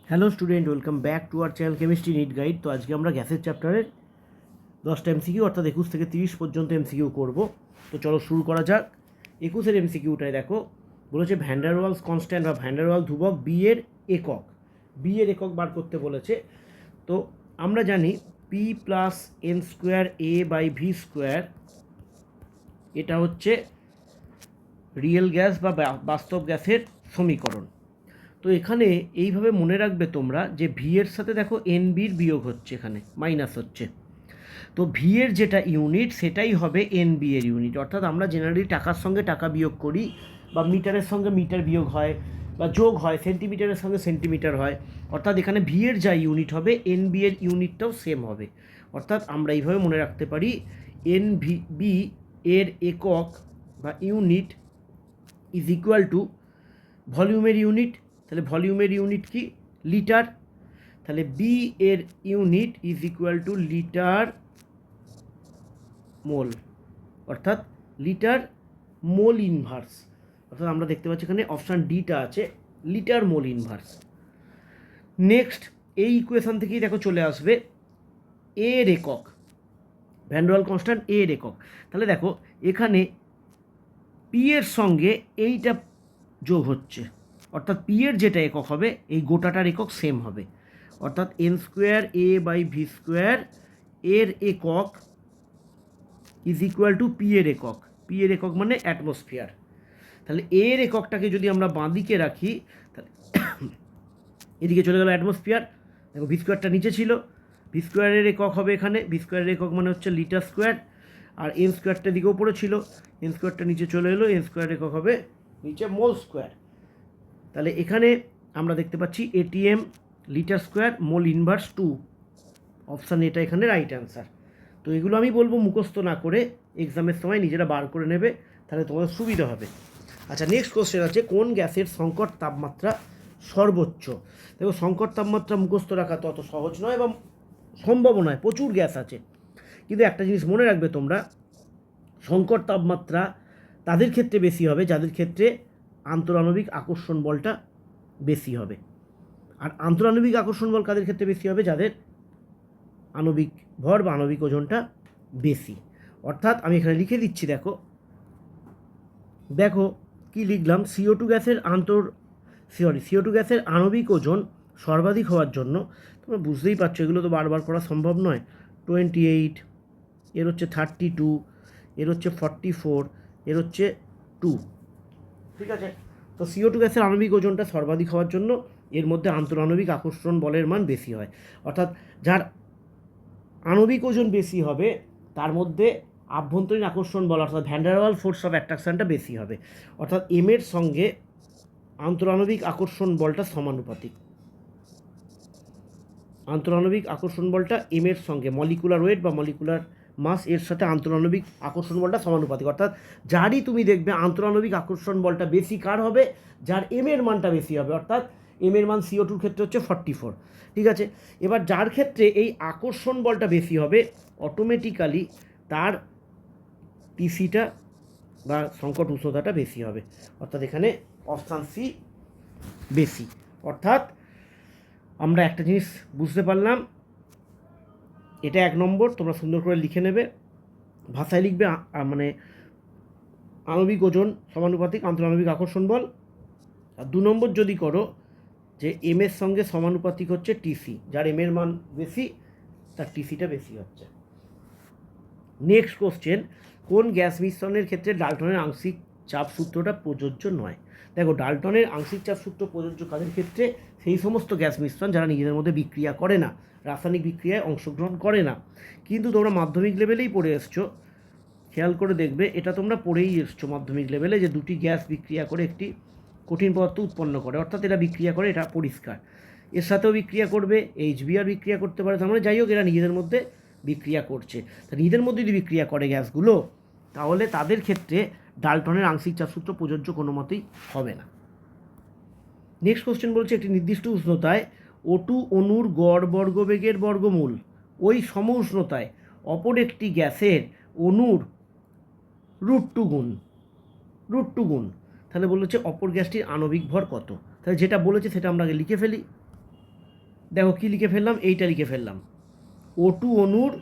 Hello student, welcome back to our channel chemistry NEET guide. তো আজকে আমরা গ্যাসের চ্যাপ্টারের 10টা এমসিকিউ অর্থাৎ 21 থেকে 30 পর্যন্ত এমসিকিউ করব। তো চলো শুরু করা যাক। 21-এর এমসিকিউটায় দেখো বলেছে ভ্যান্ডারওয়ালস কনস্ট্যান্ট বা ভ্যান্ডারওয়াল ধ্রুবক বি এর একক। বি এর একক বার করতে বলেছে। তো আমরা জানি P plus N square A by V square, এটা হচ্ছে রিয়েল গ্যাস বা বাস্তব গ্যাসের সমীকরণ। তো এখানে এইভাবে মনে রাখবে তোমরা যে ভি এর সাথে দেখো এন বির বিয়োগ হচ্ছে, এখানে মাইনাস হচ্ছে। তো ভি এর যেটা ইউনিট সেটাই হবে এন বি এর ইউনিট। অর্থাৎ আমরা জেনারেলি টাকার সঙ্গে টাকা বিয়োগ করি, বা মিটারের সঙ্গে মিটার বিয়োগ হয়, বা যোগ হয়, সেন্টিমিটারের সঙ্গে সেন্টিমিটার হয়। অর্থাৎ এখানে ভি এর যা ইউনিট হবে এন বি এর ইউনিটটাও সেম হবে। অর্থাৎ আমরা এইভাবে মনে রাখতে পারি এন ভি বি এর একক বা ইউনিট ইজ ইকুয়াল টু ভলিউমের ইউনিট। তাহলে ভলিউমের ইউনিট কি? লিটার। তাহলে বি এর unit is equal to litre মোল, অর্থাৎ লিটার মোল ইনভার্স। অর্থাৎ আমরা দেখতে পাচ্ছি এখানে অপশান ডিটা আছে, লিটার মোল ইনভার্স। নেক্সট এই ইকুয়েশন থেকেই দেখো চলে আসবে এর একক, ভ্যান্ডারওয়াল কনস্ট্যান্ট এর একক। তাহলে দেখো এখানে পি এর সঙ্গে এইটা যোগ হচ্ছে, অর্থাৎ পি এর যেটা একক হবে এই গোটাটার একক সেম হবে। অর্থাৎ N square A by V square এর একক ইজ ইকুয়াল টু পি এর একক। পি এর একক মানে অ্যাটমসফিয়ার। তাহলে এর এককটাকে যদি আমরা বাঁদিকে রাখি, তাহলে এদিকে চলে গেল অ্যাটমসফিয়ার। দেখো ভি স্কোয়ারটা নিচে ছিল, ভি স্কোয়ারের একক হবে এখানে, ভি স্কোয়ারের একক মানে হচ্ছে লিটার স্কোয়ার। আর এন স্কোয়ারটা দিকে উপরে ছিল, এন স্কোয়ারটা নিচে চলে এলো, এন স্কোয়ারের একক হবে নিচে মোল স্কোয়ার। তাহলে এখানে আমরা দেখতে পাচ্ছি ATM litre square mole inverse 2, option এটা এখানে রাইট অ্যান্সার। তো এগুলো আমি বলবো মুখস্থ না করে এক্সামের সময় নিজেরা বার করে নেবে, তাহলে তোমাদের সুবিধা হবে। আচ্ছা, নেক্সট কোশ্চেন আছে কোন গ্যাসের সংকট তাপমাত্রা সর্বোচ্চ। দেখো সংকট তাপমাত্রা মুখস্থ রাখা তো অত সহজ নয় এবং সম্ভব নয়, প্রচুর গ্যাস আছে। কিন্তু একটা জিনিস মনে রাখবে তোমরা, সংকট তাপমাত্রা তাদের ক্ষেত্রে বেশি হবে যাদের ক্ষেত্রে আন্তরাণবিক আকর্ষণ বলটা বেশি হবে। আর আন্তরাণবিক আকর্ষণ বল কাদের ক্ষেত্রে বেশি হবে? যাদের আণবিক ভর বা আণবিক ওজনটা বেশি। অর্থাৎ আমি এখানে লিখে দিচ্ছি, দেখো দেখো কি লিখলাম, CO2 গ্যাসের CO2 গ্যাসের আণবিক ওজন সর্বাধিক হওয়ার জন্য, তোমরা বুঝতেই পারছো এগুলো তো বারবার করা সম্ভব নয়। 28, এর হচ্ছে 32, এর হচ্ছে 44, এর হচ্ছে 2। ঠিক আছে? তো CO2 গ্যাসের আণবিক ওজনটা সর্বাধিক হওয়ার জন্য এর মধ্যে আন্তরাণবিক আকর্ষণ বলের মান বেশি হয়। অর্থাৎ যার আণবিক ওজন বেশি হবে তার মধ্যে আভ্যন্তরীণ আকর্ষণ বল অর্থাৎ ভ্যান্ডারওয়াল ফোর্স অফ অ্যাট্রাকশানটা বেশি হবে। অর্থাৎ এম এর সঙ্গে আন্তরাণবিক আকর্ষণ বলটা সমানুপাতিক। আন্তরাণবিক আকর্ষণ বলটা এম এর সঙ্গে মলিকুলার ওয়েট বা মলিকুলার মাস এর সাথে আন্তরাণবিক আকর্ষণ বলটা সমানুপাতিক। অর্থাৎ যারই তুমি দেখবে আন্তরাণবিক আকর্ষণ বলটা বেশি কার হবে? যার এম এর মানটা বেশি হবে। অর্থাৎ এম এর মান CO2 ক্ষেত্রে হচ্ছে 44। ঠিক আছে? এবার যার ক্ষেত্রে এই আকর্ষণ বলটা বেশি হবে অটোমেটিক্যালি তার টিসিটা বা সংকট উষ্ণতাটা বেশি হবে। অর্থাৎ এখানে অপশান সি বেশি। অর্থাৎ আমরা একটা জিনিস বুঝতে পারলাম, এটা 1 নম্বর, তোমরা সুন্দর করে লিখে নেবে, ভাষায় লিখবে মানে আণবিক ওজন সমানুপাতিক আন্তরাণবিক আকর্ষণ বল। আর 2 নম্বর যদি করো যে এম এর সঙ্গে সমানুপাতিক হচ্ছে টিসি, যার এম এর মান বেশি তার টিসিটা বেশি হচ্ছে। নেক্সট কোশ্চেন, কোন গ্যাস মিশ্রণের ক্ষেত্রে ডাল্টনের আংশিক চাপ সূত্রটা প্রযোজ্য নয়। দেখো ডাল্টনের আংশিক চাপ সূত্র প্রযোজ্য কাদের ক্ষেত্রে? সেই সমস্ত গ্যাস মিশ্রণ যারা নিজেদের মধ্যে বিক্রিয়া করে না, রাসায়নিক বিক্রিয়ায় অংশগ্রহণ করে না। কিন্তু তোমরা মাধ্যমিক লেভেলেই পড়ে এসছো, খেয়াল করে দেখবে এটা তোমরা পড়েই এসছো মাধ্যমিক লেভেলে, যে দুটি গ্যাস বিক্রিয়া করে একটি কঠিন পদার্থ উৎপন্ন করে। অর্থাৎ এরা বিক্রিয়া করে, এটা পরিষ্কার। এর সাথেও বিক্রিয়া করবে, HBr বিক্রিয়া করতে পারে। তার মানে যাই হোক এরা নিজেদের মধ্যে বিক্রিয়া করছে। তা নিজেদের মধ্যে যদি বিক্রিয়া করে গ্যাসগুলো, তাহলে তাদের ক্ষেত্রে ডাল্টনের আংশিক চাপ সূত্র প্রযোজ্য কোনো মতেই হবে না। নেক্সট কোশ্চেন বলছে একটি নির্দিষ্ট উষ্ণতায় O2 অণুর গড় বর্গবেগের বর্গমূল ওই সম উষ্ণতায় অপর একটি গ্যাসের অণুর √2 গুণ। তাহলে বলেছে অপর গ্যাসটির আণবিক ভর কত। তাহলে যেটা বলেছে সেটা আমরা আগে লিখে ফেলি। দেখো কী লিখে ফেললাম, এইটা লিখে ফেললাম, O2 অণুর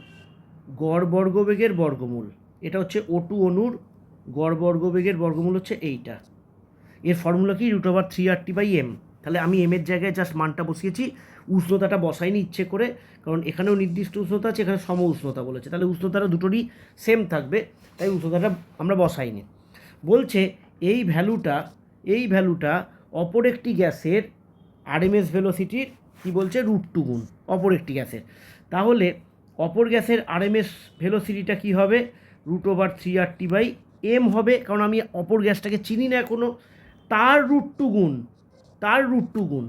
গড় বর্গবেগের বর্গমূল। এটা হচ্ছে O2 অণুর গড় বর্গবেগের বর্গমূল হচ্ছে এইটা। এর ফর্মুলা কি √3RT/m। তাহলে আমি এম এর জায়গায় জাস্ট মানটা বসিয়েছি, উষ্ণতাটা বসাইনি ইচ্ছে করে, কারণ এখানেও নির্দিষ্ট উষ্ণতা আছে, এখানে সম উষ্ণতা বলেছে, তাহলে উষ্ণতাটা দুটোরই সেম থাকবে, তাই উষ্ণতাটা আমরা বসাইনি। বলছে এই ভ্যালুটা অপর একটি গ্যাসের আরএমএস ভেলোসিটির কী বলছে √2 গুণ অপর একটি গ্যাসের। তাহলে অপর গ্যাসের আরএমএস ভেলোসিটিটা কী হবে, √3RT/m হবে, কারণ আমি অপর গ্যাসটাকে চিনি না এখনও, তার √2 গুণ।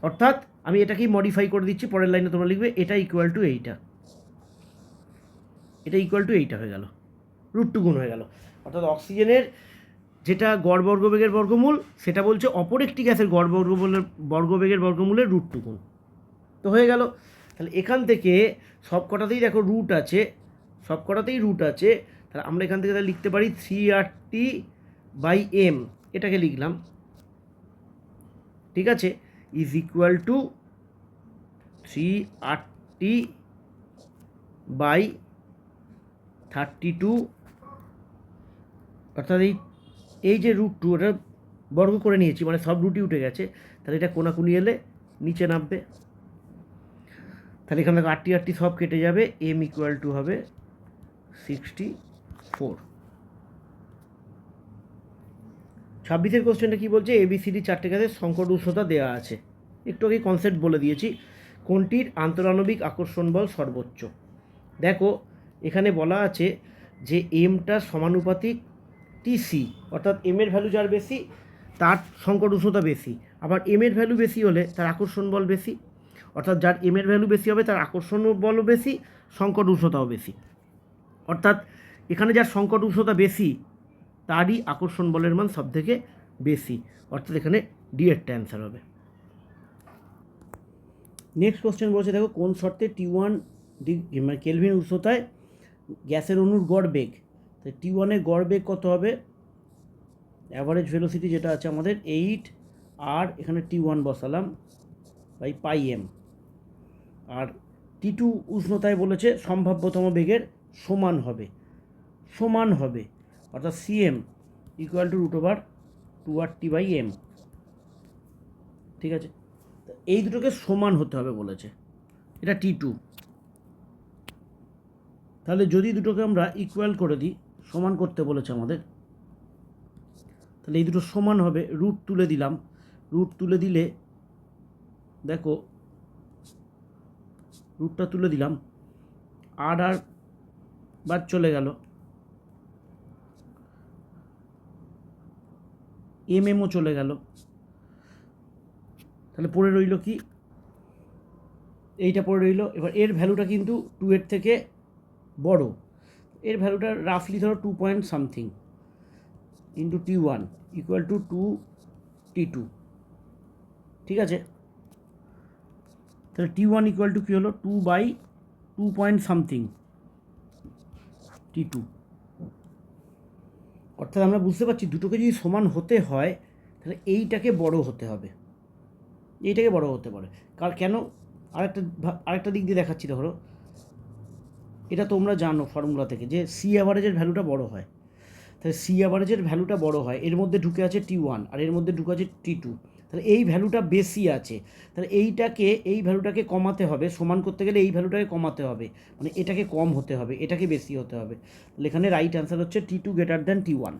অর্থাৎ আমি এটাকেই মডিফাই করে দিচ্ছি, পরের লাইনে তোমরা লিখবে এটা ইকুয়াল টু এইটা, হয়ে গেল, √2 গুণ হয়ে গেল। অর্থাৎ অক্সিজেনের যেটা গড় বর্গবেগের বর্গমূল, সেটা বলছে অপর একটি গ্যাসের গড় বর্গবেগের বর্গমূলের √2 গুণ। তো হয়ে গেল। তাহলে এখান থেকে সব কটাতেই দেখো রুট আছে, তাহলে আমরা এখান থেকে তাহলে লিখতে পারি 3RT/m, এটাকে লিখলাম, ঠিক আছে, ইজ ইকুয়াল টু 3RT/32, অর্থাৎ এই যে √2 ওটা বর্গ করে নিয়েছি, মানে সব রুটই উঠে গেছে, তাহলে এটা কোনাকুনি এলে নিচে নামবে, তাহলে এখানে RT সব কেটে যাবে, m ইকুয়াল টু হবে 64। 26-এর কোশ্চেনটা কী বলছে, ABCD 4টে গ্যাসের সংকট উষ্ণতা দেওয়া আছে, একটু আগে কনসেপ্ট বলে দিয়েছি। কোনটির আন্তরাণবিক আকর্ষণ বল সর্বোচ্চ? দেখো এখানে বলা আছে যে এমটা সমানুপাতিক TC, অর্থাৎ এম এর ভ্যালু যার বেশি তার সংকট উষ্ণতা বেশি, আবার এম এর ভ্যালু বেশি হলে তার আকর্ষণ বল বেশি, অর্থাৎ যার এম এর ভ্যালু বেশি হবে তার আকর্ষণ বলও বেশি, সংকট উষ্ণতাও বেশি। অর্থাৎ এখানে যার সংকট উষ্ণতা বেশি তারই আকর্ষণ বলের মান সবথেকে বেশি, অর্থাৎ এখানে ডি এরটা অ্যান্সার হবে। নেক্সট কোশ্চেন বলছে, দেখো কোন শর্তে T1 মানে কেলভিন উষ্ণতায় গ্যাসের অণুর গড় বেগ, তো T1 এর গড় বেগ কত হবে, অ্যাভারেজ ভেলোসিটি যেটা আছে আমাদের 8, আর এখানে T1 বসালাম /πm, আর T2 উষ্ণতায় বলেছে সম্ভাব্যতম বেগের সমান হবে, অর্থাৎ CM ইকুয়াল টু √2RT/m, ঠিক আছে, এই দুটোকে সমান হতে হবে বলেছে, এটা T2। তাহলে যদি দুটোকে আমরা ইকুয়াল করে দিই, সমান করতে বলেছে আমাদের, তাহলে এই দুটো সমান হবে, রুট তুলে দিলে দেখো রুটটা তুলে দিলাম, আর বাদ চলে গেল, এমও চলে গেল, তাহলে পড়ে রইল কি, এইটা পড়ে রইল। এবার এর ভ্যালুটা কিন্তু 2 এর থেকে বড়, এর ভ্যালুটা রাফলি ধরো 2 point something into T1 equal to 2T2, ঠিক আছে, তাহলে T1 ইকুয়াল টু কী হলো, 2/2 পয়েন্ট সামথিং T2। অর্থাৎ আমরা বুঝতে পারছি দুটোকে যদি সমান হতে হয় তাহলে এইটাকে বড় হতে হবে, কেন, আরেকটা দিক দিয়ে দেখাচ্ছি। ধরো এটা তোমরা জানো ফর্মুলা থেকে যে সি অ্যাভারেজের ভ্যালুটা বড় হয়, তাহলে সি অ্যাভারেজের ভ্যালুটা বড় হয়, এর মধ্যে ঢুকে আছে T1 আর এর মধ্যে ঢুকে আছে T2, তাহলে এই ভ্যালুটা বেশি আছে, তাহলে এই ভ্যালুটাকে কমাতে হবে, সমান করতে গেলে এই ভ্যালুটাকে কমাতে হবে, মানে এটাকে কম হতে হবে, এটাকে বেশি হতে হবে, তাহলে এখানে রাইট অ্যান্সার হচ্ছে T2 গ্রেটার দ্যান T1।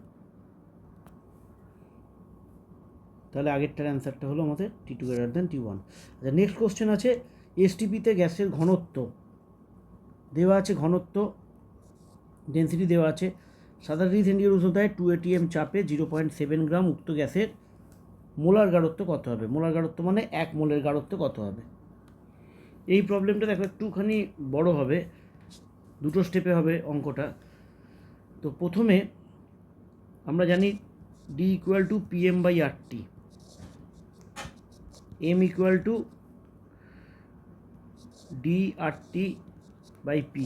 তাহলে আগেরটার অ্যান্সারটা হলো আমাদের T2 গ্রেটার দ্যান T1। আচ্ছা, নেক্সট কোশ্চেন আছে, এসটিপিতে গ্যাসের ঘনত্ব দেওয়া আছে, ডেন্সিটি দেওয়া আছে, 7 ডিগ্রি সেন্টিগ্রেড উষ্ণতায় 2 atm চাপে 0.7 গ্রাম, উক্ত গ্যাসের মোলার গাঢ়ত্ব কত হবে? মোলার গাঢ়ত্ব মানে 1 মোলের গাঢ়ত্ব কত হবে? এই প্রবলেমটা দেখো একটুখানি বড় হবে, দুটো স্টেপে হবে অঙ্কটা। তো প্রথমে আমরা জানি D equal to PM/RT, M equal to DRT/P।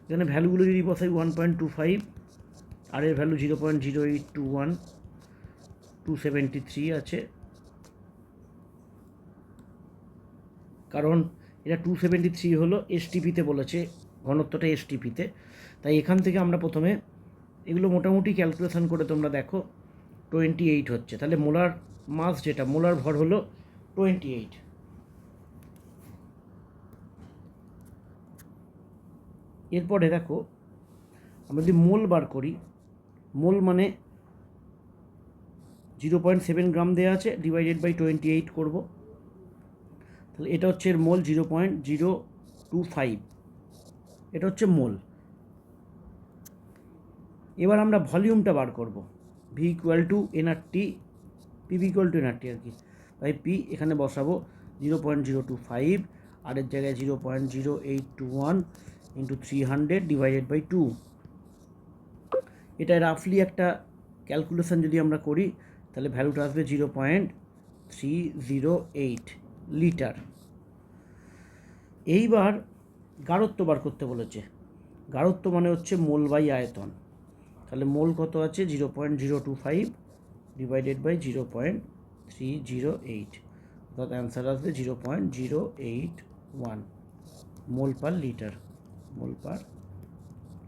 এখানে ভ্যালুগুলো যদি বসাই 1.25, আর এর ভ্যালু 0.0821, 273 আছে, কারণ এটা 273 হলো, এসটিপিতে বলেছে, ঘনত্বটা এসটিপিতে। তাই এখান থেকে আমরা প্রথমে এগুলো মোটামুটি ক্যালকুলেশন করে তোমরা দেখো 28 হচ্ছে। তাহলে মোলার মাস যেটা, মোলার ভর হলো 28। এরপরে দেখো আমরা যদি মোল বার করি, মোল মানে 0.7 গ্রাম দেওয়া আছে, ডিভাইডেড বাই 28 করব। তাহলে এটা হচ্ছে এর মোল 0.025, এটা হচ্ছে মোল। এবার আমরা ভলিউমটা বার করব, V equal to NRT, PV equal to NRT আর কি, বাই পি এখানে বসাবো 0.025, আর এর জায়গায় 0.0821 ইন্টু 300 ডিভাইডেড বাই 2। এটা রাফলি একটা ক্যালকুলেশন যদি আমরা করি তাহলে ভ্যালুটা আসবে 0.308 লিটার। এইবার গাঢ়ত্ব বার করতে বলেছে। গাঢ়ত্ব মানে হচ্ছে মোল বাই আয়তন। তাহলে মোল কত আছে, 0.025 ডিভাইডেড বাই 0.308, অর্থাৎ অ্যান্সার আসবে 0.081 মোল পার লিটার, মোল পার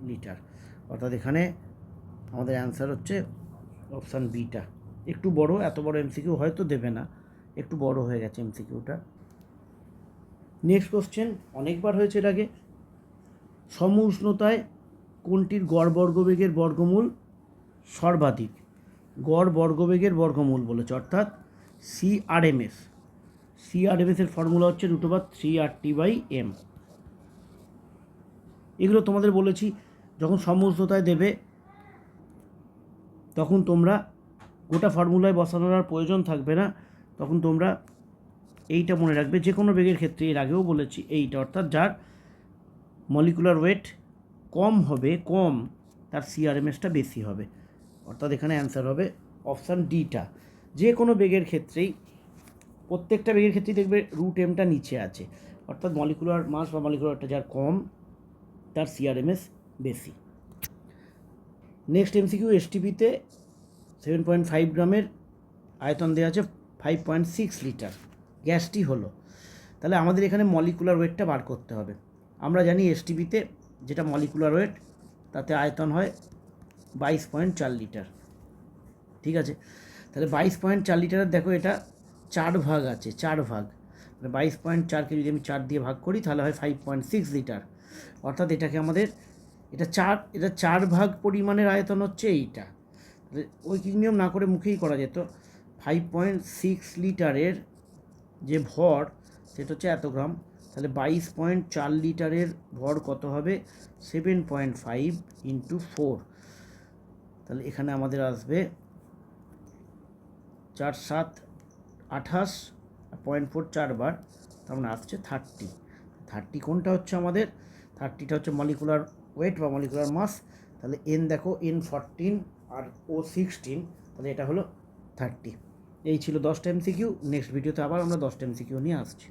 লিটার। অর্থাৎ এখানে আমাদের অ্যান্সার হচ্ছে অপশান বিটা। একটু বড়, এত বড় এমসিকিউ হয়তো দেবে না, একটু বড় হয়ে গেছে এমসিকিউটা। নেক্সট কোশ্চেন, অনেকবার হয়েছে এর আগে। সম উষ্ণতায় কোনটির গড় বর্গবেগের বর্গমূল সর্বাধিক? গড় বর্গবেগের বর্গমূল বলেছে, অর্থাৎ সিআরএমএস। সিআরএমএসের ফর্মুলা হচ্ছে √3RT/m। এগুলো তোমাদের বলেছি, যখন সম উষ্ণতায় দেবে তখন তোমরা গোটা ফর্মুলায় বসানোর আর প্রয়োজন থাকবে না, তখন তোমরা এইটা মনে রাখবে। যে কোনো বেগের ক্ষেত্রে এর আগেও বলেছি এইটা, অর্থাৎ যার মলিকুলার ওয়েট কম হবে, কম, তার সিআরএমএসটা বেশি হবে। অর্থাৎ এখানে অ্যান্সার হবে অপশান ডিটা। যে কোনো বেগের ক্ষেত্রেই, প্রত্যেকটা বেগের ক্ষেত্রেই দেখবে √m নিচে আছে, অর্থাৎ মলিকুলার মাস বা মলিকুলার ওয়েটটা যার কম তার সিআরএমএস বেশি। নেক্সট এমসিকিউ, এসটিপিতে 7.5 গ্রামের আয়তন দেওয়া আছে 5.6 লিটার, গ্যাসটি হলো। তাহলে আমাদের এখানে মলিকুলার ওয়েটটা বার করতে হবে। আমরা জানি এসটিপিতে যেটা মলিকুলার ওয়েট তাতে আয়তন হয় 22.4 লিটার, ঠিক আছে। তাহলে 22.4 লিটারের দেখো এটা 4 ভাগ আছে, 4 ভাগ, মানে 22.4কে যদি আমি 4 দিয়ে ভাগ করি তাহলে হয় 5.6 লিটার। অর্থাৎ এটাকে আমাদের এটা 4 ভাগ পরিমাণের আয়তন হচ্ছে এইটা। ওই কি নিয়ম না করে মুখেই করা যেত। 5.6 লিটারের যে ভর সেটা হচ্ছে এত গ্রাম, তাহলে 22.4 লিটারের ভর কত হবে, 7.5 ইন্টু 4। তাহলে এখানে আমাদের আসবে 4 7 28, 0.4 4 বার, তার মানে আসছে 30। কোনটা হচ্ছে আমাদের, 30টা হচ্ছে মলিকুলার ওয়েট বা মলিকুলার মাস। তাহলে এন দেখো, N14 আর O16, তাহলে এটা হলো 30। এই ছিল 10টা এমসিকিউ। নেক্সট ভিডিওতে আবার আমরা 10টা এমসিকিউ নিয়ে আসছি।